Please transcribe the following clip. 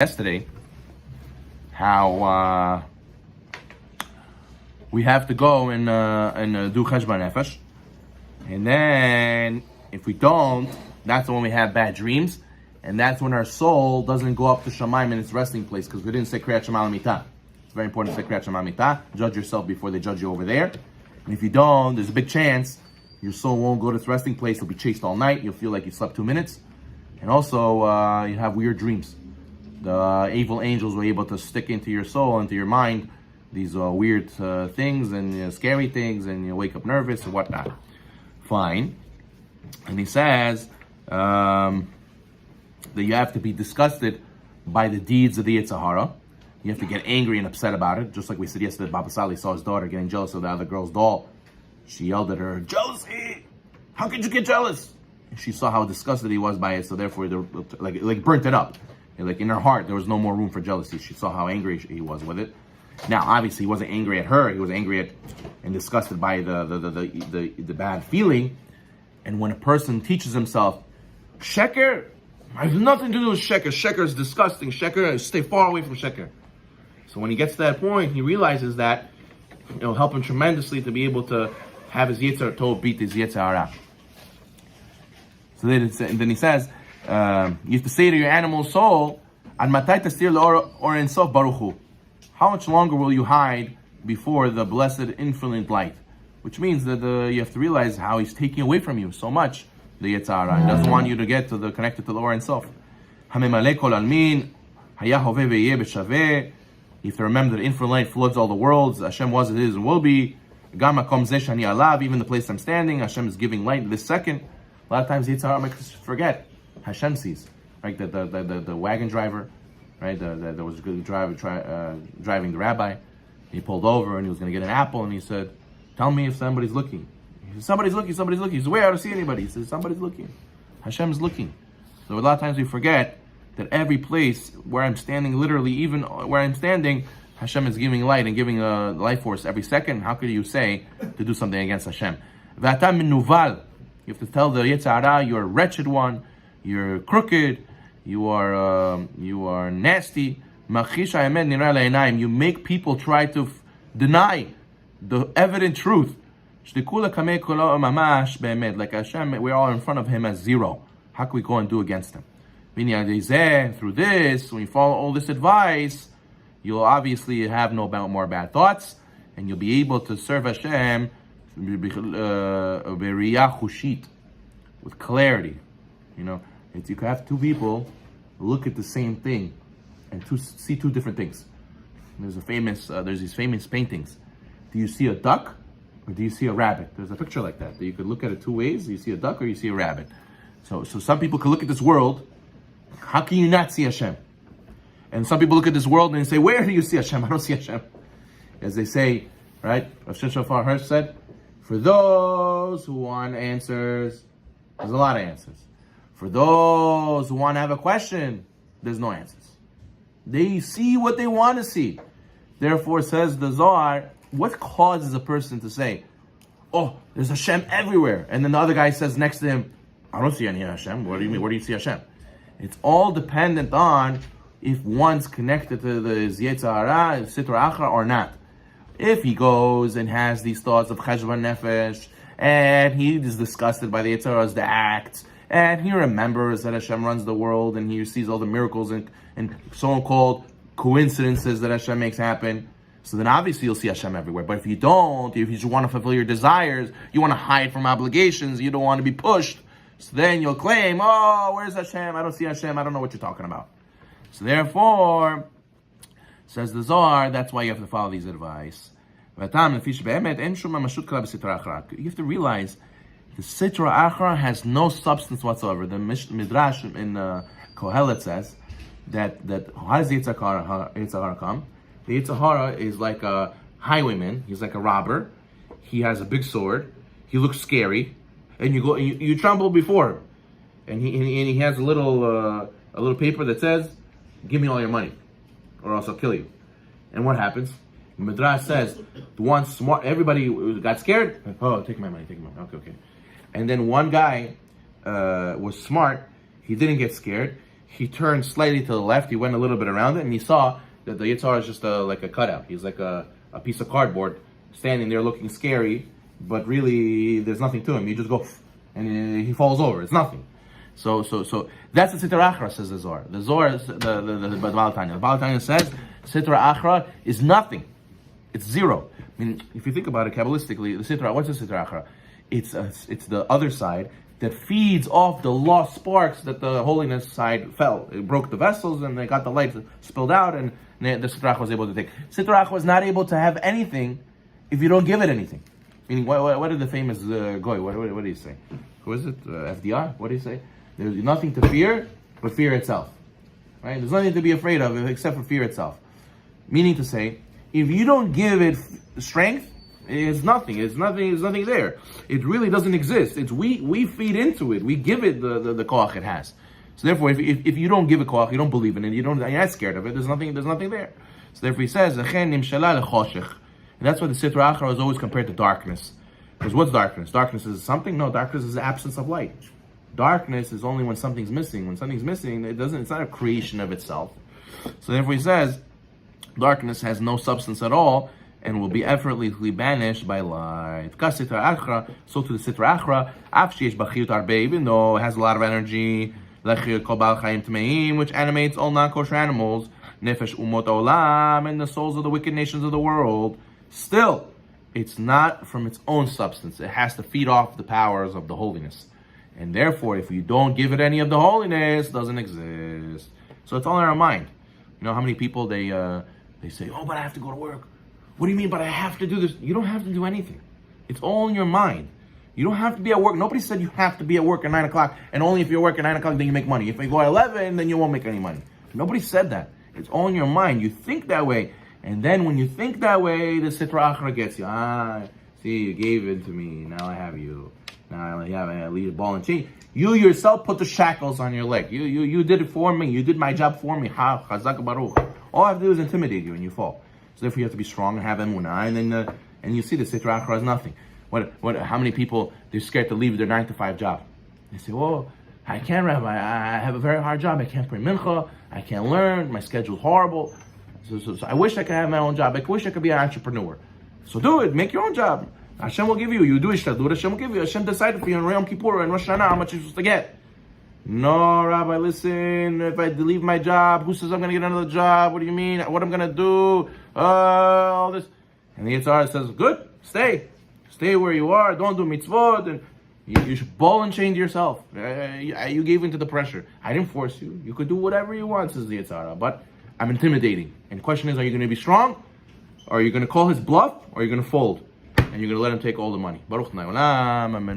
Yesterday how we have to go and do cheshbon nefesh, and then if we don't, that's when we have bad dreams, and that's when our soul doesn't go up to Shamayim in its resting place, because we didn't say Kriyat Shema L'mitah. It's very important to say Kriyat Shema L'mitah. Judge yourself before they judge you over there, and if you don't, there's a big chance your soul won't go to its resting place. You'll be chased all night. You'll feel like you slept 2 minutes, and also you have weird dreams. The evil angels were able to stick into your soul, into your mind, these weird things and scary things, and you wake up nervous and whatnot. Fine. And he says that you have to be disgusted by the deeds of the Yetzer Hara. You have to get angry and upset about it. Just like we said yesterday, Baba Sali saw his daughter getting jealous of the other girl's doll. She yelled at her, "Jealousy! How could you get jealous?" And she saw how disgusted he was by it, so therefore, like burnt it up. Like in her heart, there was no more room for jealousy. She saw how angry he was with it. Now, obviously, he wasn't angry at her. He was angry at and disgusted by the bad feeling. And when a person teaches himself, sheker, I have nothing to do with sheker. Sheker is disgusting. Sheker, stay far away from sheker. So when he gets to that point, he realizes that it'll help him tremendously to be able to have his Yetzer Tov beat his Yetzer Hara. So then he says, you have to say to your animal soul, how much longer will you hide before the blessed infinite light? Which means that you have to realize how he's taking away from you so much, the Yetzer Hara. He doesn't want you to get to connected to the Or Ein Sof. You have to remember that infinite light floods all the worlds. Hashem was, it is, and will be. Even the place I'm standing, Hashem is giving light this second. A lot of times the Yetzer Hara makes us forget. Hashem sees, right? The wagon driver, right? There was a good driver driving the rabbi. He pulled over and he was going to get an apple, and he said, "Tell me if somebody's looking." He said, "Somebody's looking. Somebody's looking." He said, "Where? I don't see anybody." He says, "Somebody's looking." Hashem is looking. So a lot of times we forget that every place where I'm standing, literally, even where I'm standing, Hashem is giving light and giving a life force every second. How could you say to do something against Hashem? V'ata min nuval. You have to tell the Yetzer Hara, you're a wretched one. You're crooked. You are nasty. You make people try to deny the evident truth. Like Hashem, we're all in front of Him as zero. How can we go and do against Him? Through this, when you follow all this advice, you'll obviously have no more bad thoughts, and you'll be able to serve Hashem with clarity. You know, you can have two people look at the same thing and see two different things. There's these famous paintings. Do you see a duck or do you see a rabbit? There's a picture like that you could look at it two ways. You see a duck or you see a rabbit. So some people could look at this world. How can you not see Hashem? And some people look at this world and say, "Where do you see Hashem? I don't see Hashem." As they say, right? Rav Shofar Hirsch said, "For those who want answers, there's a lot of answers. For those who want to have a question, there's no answers. They see what they want to see." Therefore, says the Zohar, what causes a person to say, "Oh, there's Hashem everywhere," and then the other guy says next to him, "I don't see any Hashem." What do you mean? Where do you see Hashem? It's all dependent on if one's connected to the Yetzer Hara, Sitra Achra, or not. If he goes and has these thoughts of Cheshbon Nefesh, and he is disgusted by the Yetzer Hara's acts, and he remembers that Hashem runs the world, and he sees all the miracles and so-called coincidences that Hashem makes happen, so then obviously you'll see Hashem everywhere. But if you don't, if you just want to fulfill your desires, you want to hide from obligations, you don't want to be pushed, so then you'll claim, "Oh, where's Hashem? I don't see Hashem. I don't know what you're talking about." So therefore, says the Zohar, that's why you have to follow these advice. You have to realize the Sitra Achra has no substance whatsoever. The Midrash in Kohelet says that how does the Yetzer Hara come? The Yetzer Hara is like a highwayman. He's like a robber. He has a big sword. He looks scary, and you tremble before him. And he has a little paper that says, "Give me all your money, or else I'll kill you." And what happens? Midrash says the one smart, everybody got scared. "Oh, take my money, take my money." Okay. And then one guy was smart. He didn't get scared. he turned slightly to the left. He went a little bit around it, and he saw that the Yitzhar is just like a cutout. He's like a piece of cardboard standing there looking scary, but really there's nothing to him. You just go, and he falls over. It's nothing. So that's the Sitra Achra, says the Zohar. The Zohar is the Baal Tanya. The Baal Tanya says Sitra Achra is nothing. It's zero. I mean, if you think about it Kabbalistically, what's the Sitra Achra? It's the other side that feeds off the lost sparks that the holiness side fell. It broke the vessels, and they got the light spilled out, and the Sitra Achra was able to take. Sitra Achra was not able to have anything if you don't give it anything. Meaning, what did the famous Goy, what did he say? Who is it? FDR? What did he say? There's nothing to fear but fear itself. Right? There's nothing to be afraid of except for fear itself. Meaning to say, if you don't give it strength, it's nothing. It's nothing there. It really doesn't exist. It's we feed into it. We give it the koach it has. So therefore, if you don't give it koach, you don't believe in it, you're not scared of it. There's nothing there. So therefore, he says, and that's why the Sitra Achra is always compared to darkness. Because what's darkness? Darkness is something? No, darkness is the absence of light. Darkness is only when something's missing. When something's missing, it's not a creation of itself. So therefore he says, darkness has no substance at all and will be effortlessly banished by light. So to the Sitra Achra, even though it has a lot of energy, which animates all non-kosher animals, nefesh umot olam, and the souls of the wicked nations of the world, still, it's not from its own substance. It has to feed off the powers of the holiness. And therefore, if you don't give it any of the holiness, it doesn't exist. So it's all in our mind. You know how many people they say, oh, but I have to go to work. What do you mean, but I have to do this? You don't have to do anything. It's all in your mind. You don't have to be at work. Nobody said you have to be at work at 9 o'clock, and only if you work at 9 o'clock, then you make money. If you go at 11, then you won't make any money. Nobody said that. It's all in your mind. You think that way. And then when you think that way, the Sitra Achra gets you. See, you gave it to me. Now I have you. Now I leave the ball and chain. You yourself put the shackles on your leg. You did it for me. You did my job for me. Chazak baruch. All I have to do is intimidate you and you fall. So therefore you have to be strong and have emunah. And then and you see the Sitra Achra is nothing. How many people, they're scared to leave their 9-to-5 job. They say, oh, I can't, Rabbi. I have a very hard job. I can't pray mincha. I can't learn. My schedule's horrible. So I wish I could have my own job. I wish I could be an entrepreneur. So do it. Make your own job. Hashem will give you. You do Ishtadlut, Hashem will give you. Hashem decided for you in Yom Kippur and Rosh Hashanah how much you're supposed to get. No, Rabbi, listen. If I leave my job, who says I'm going to get another job? What do you mean? What I'm going to do? All this. And the Yitzhar says, good, stay. Stay where you are. Don't do mitzvot. And you should ball and chain to yourself. You gave into the pressure. I didn't force you. You could do whatever you want, says the Yitzhar. But I'm intimidating. And the question is, are you going to be strong? Or are you going to call his bluff? Or are you going to fold? And you're going to let him take all the money. Baruch Na'olam. Amen.